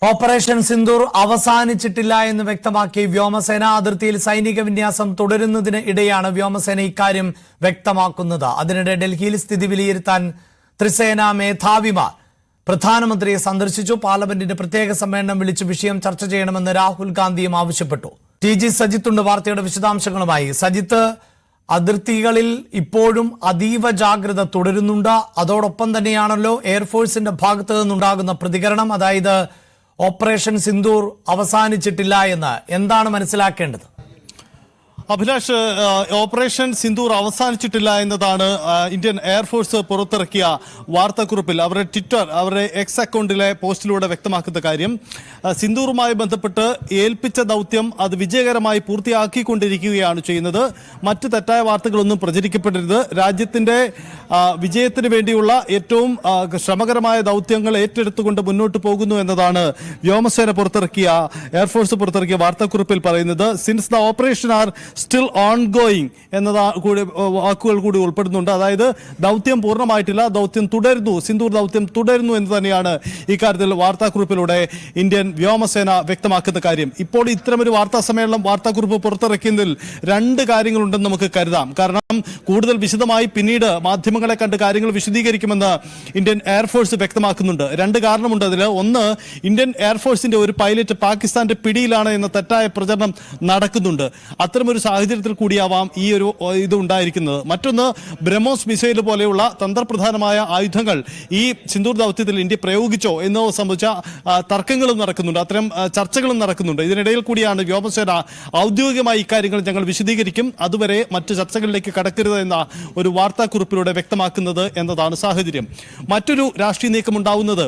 Operation Sindoor അവസാനിച്ചിട്ടില്ല എന്ന് വ്യക്തമാക്കി വ്യോമസേന. അതിർത്തിയിൽ സൈനിക വിന്യാസം തുടരുന്നതിന് ഇടെയാണ് വ്യോമസേന ഇക്കാര്യം വ്യക്തമാക്കുന്നത്. അതിനിടെ ഡൽഹിയിൽ സ്ഥിതി വിലയിരുത്താൻ ത്രിസേനാ മേധാവിമാർ പ്രധാനമന്ത്രിയെ സന്ദർശിച്ചു. പാർലമെന്റിന്റെ പ്രത്യേക സമ്മേളനം വിളിച്ച് വിഷയം ചർച്ച ചെയ്യണമെന്ന് രാഹുൽ ഗാന്ധിയും ആവശ്യപ്പെട്ടു. ടി.ജി. സജിത്തുണ്ട് വാർത്തയുടെ വിശദാംശങ്ങളുമായി. സജിത്ത്, അതിർത്തികളിൽ ഇപ്പോഴും അതീവ ജാഗ്രത തുടരുന്നുണ്ട്. അതോടൊപ്പം തന്നെയാണല്ലോ എയർഫോഴ്സിന്റെ ഭാഗത്ത് നിന്നുണ്ടാകുന്ന പ്രതികരണം, അതായത് ഓപ്പറേഷൻ സിന്ദൂർ അവസാനിച്ചിട്ടില്ല എന്ന്. എന്താണ് മനസ്സിലാക്കേണ്ടത്? അഭിലാഷ്, ഓപ്പറേഷൻ സിന്ദൂർ അവസാനിച്ചിട്ടില്ല എന്നതാണ് ഇന്ത്യൻ എയർഫോഴ്സ് പുറത്തിറക്കിയ വാർത്താക്കുറിപ്പിൽ അവരുടെ എക്സ് അക്കൗണ്ടിലെ പോസ്റ്റിലൂടെ വ്യക്തമാക്കുന്ന കാര്യം. സിന്ദൂറുമായി ബന്ധപ്പെട്ട് ഏൽപ്പിച്ച ദൗത്യം അത് വിജയകരമായി പൂർത്തിയാക്കിക്കൊണ്ടിരിക്കുകയാണ് ചെയ്യുന്നത്. മറ്റ് തെറ്റായ വാർത്തകളൊന്നും പ്രചരിക്കപ്പെടരുത്. രാജ്യത്തിന്റെ വിജയത്തിന് വേണ്ടിയുള്ള ഏറ്റവും ശ്രമകരമായ ദൗത്യങ്ങൾ ഏറ്റെടുത്തുകൊണ്ട് മുന്നോട്ട് പോകുന്നു എന്നതാണ് വ്യോമസേന എയർഫോഴ്സ് പുറത്തിറക്കിയ വാർത്താക്കുറിപ്പിൽ പറയുന്നത്. Since the operation are still on going എന്നതാ വാക്കുകൾ കൂടി ഉൾപ്പെടുന്നുണ്ട്. അതായത് ദൗത്യം പൂർണ്ണമായിട്ടില്ല, ദൗത്യം തുടരുന്നു, സിന്ദൂർ ദൗത്യം തുടരുന്നു എന്ന് തന്നെയാണ് ഇക്കാര്യത്തിൽ വാർത്താക്കുറിപ്പിലൂടെ ഇന്ത്യൻ വ്യോമസേന വ്യക്തമാക്കുന്ന കാര്യം. ഇപ്പോൾ ഇത്തരമൊരു വാർത്താക്കുറിപ്പ് പുറത്തിറക്കുന്നതിൽ രണ്ട് കാര്യങ്ങളുണ്ടെന്ന് നമുക്ക് കരുതാം. കാരണം കൂടുതൽ വിശദമായി പിന്നീട് മാധ്യമങ്ങളെ കണ്ട് കാര്യങ്ങൾ വിശദീകരിക്കുമെന്ന് ഇന്ത്യൻ എയർഫോഴ്സ് വ്യക്തമാക്കുന്നുണ്ട്. രണ്ട് കാരണമുണ്ട് അതിൽ. ഒന്ന്, ഇന്ത്യൻ എയർഫോഴ്സിന്റെ ഒരു പൈലറ്റ് പാകിസ്ഥാന്റെ പിടിയിലാണ് എന്ന തെറ്റായ പ്രചരണം നടക്കുന്നുണ്ട്. അത്തരമൊരു സാഹചര്യത്തിൽ കൂടിയാവാം ഈ ഒരു ഇത് ഉണ്ടായിരിക്കുന്നത്. മറ്റൊന്ന്, ബ്രഹ്മോസ് മിസൈൽ പോലെയുള്ള തന്ത്രപ്രധാനമായ ആയുധങ്ങൾ ഈ സിന്ദൂർ ദൗത്യത്തിൽ ഇന്ത്യ പ്രയോഗിച്ചോ എന്ന് സംബന്ധിച്ച തർക്കങ്ങളും നടക്കുന്നുണ്ട്, അത്തരം ചർച്ചകളും നടക്കുന്നുണ്ട്. ഇതിനിടയിൽ കൂടിയാണ് വ്യോമസേന ഔദ്യോഗികമായി ഇക്കാര്യങ്ങൾ ഞങ്ങൾ വിശദീകരിക്കും, അതുവരെ മറ്റ് ചർച്ചകളിലേക്ക് കടക്കരുത് എന്ന ഒരു വാർത്താക്കുറിപ്പിലൂടെ വ്യക്തമാക്കുന്നത് എന്നതാണ് സാഹചര്യം. മറ്റൊരു രാഷ്ട്രീയ നീക്കം ഉണ്ടാവുന്നത്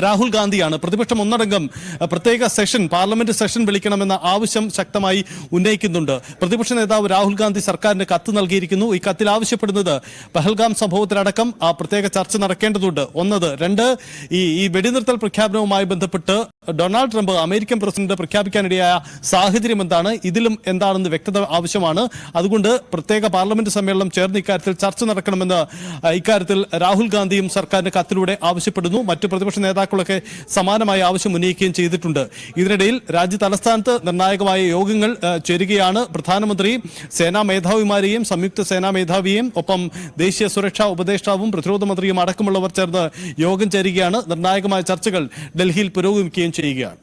രാഹുൽ ഗാന്ധിയാണ്. പ്രതിപക്ഷം ഒന്നടങ്കം പ്രത്യേക പാർലമെന്റ് സെഷൻ വിളിക്കണമെന്ന ആവശ്യം ശക്തമായി ഉന്നയിക്കുന്നുണ്ട്. പ്രതിപക്ഷ നേതാവ് രാഹുൽ ഗാന്ധി സർക്കാരിന് കത്ത് നൽകിയിരിക്കുന്നു. ഈ കത്തിൽ ആവശ്യപ്പെടുന്നത് പഹൽഗാം സംഭവത്തിലടക്കം ആ പ്രത്യേക ചർച്ച നടക്കേണ്ടതുണ്ട്. രണ്ട്, ഈ വെടിനിർത്തൽ പ്രഖ്യാപനവുമായി ബന്ധപ്പെട്ട് ഡൊണാൾഡ് ട്രംപ് അമേരിക്കൻ പ്രസിഡന്റ് പ്രഖ്യാപിക്കാനിടയായ സാഹചര്യം എന്താണ്, ഇതിലും എന്താണെന്ന് വ്യക്തത ആവശ്യമാണ്. അതുകൊണ്ട് പ്രത്യേക പാർലമെന്റ് സമ്മേളനം ചേർന്ന് ഇക്കാര്യത്തിൽ ചർച്ച നടക്കണമെന്ന് ഇക്കാര്യത്തിൽ രാഹുൽ ഗാന്ധിയും സർക്കാരിന് കത്തിലൂടെ ആവശ്യപ്പെടുന്നു. മറ്റു പ്രതിപക്ഷ നേതാക്കളൊക്കെ സമാനമായ ആവശ്യം ഉന്നയിക്കുകയും ചെയ്തിട്ടുണ്ട്. ഇതിനിടയിൽ രാജ്യ തലസ്ഥാനത്ത് നിർണായകമായ യോഗങ്ങൾ ചേരുകയാണ്. പ്രധാനമന്ത്രി സേനാ മേധാവിമാരെയും സംയുക്ത സേനാ മേധാവിയെയും ഒപ്പം ദേശീയ സുരക്ഷാ ഉപദേഷ്ടാവും പ്രതിരോധ മന്ത്രിയും അടക്കമുള്ളവർ ചേർന്ന് യോഗം ചേരുകയാണ്. നിർണായകമായ ചർച്ചകൾ ഡൽഹിയിൽ പുരോഗമിക്കുകയും ചെയ്യുകയാണ്.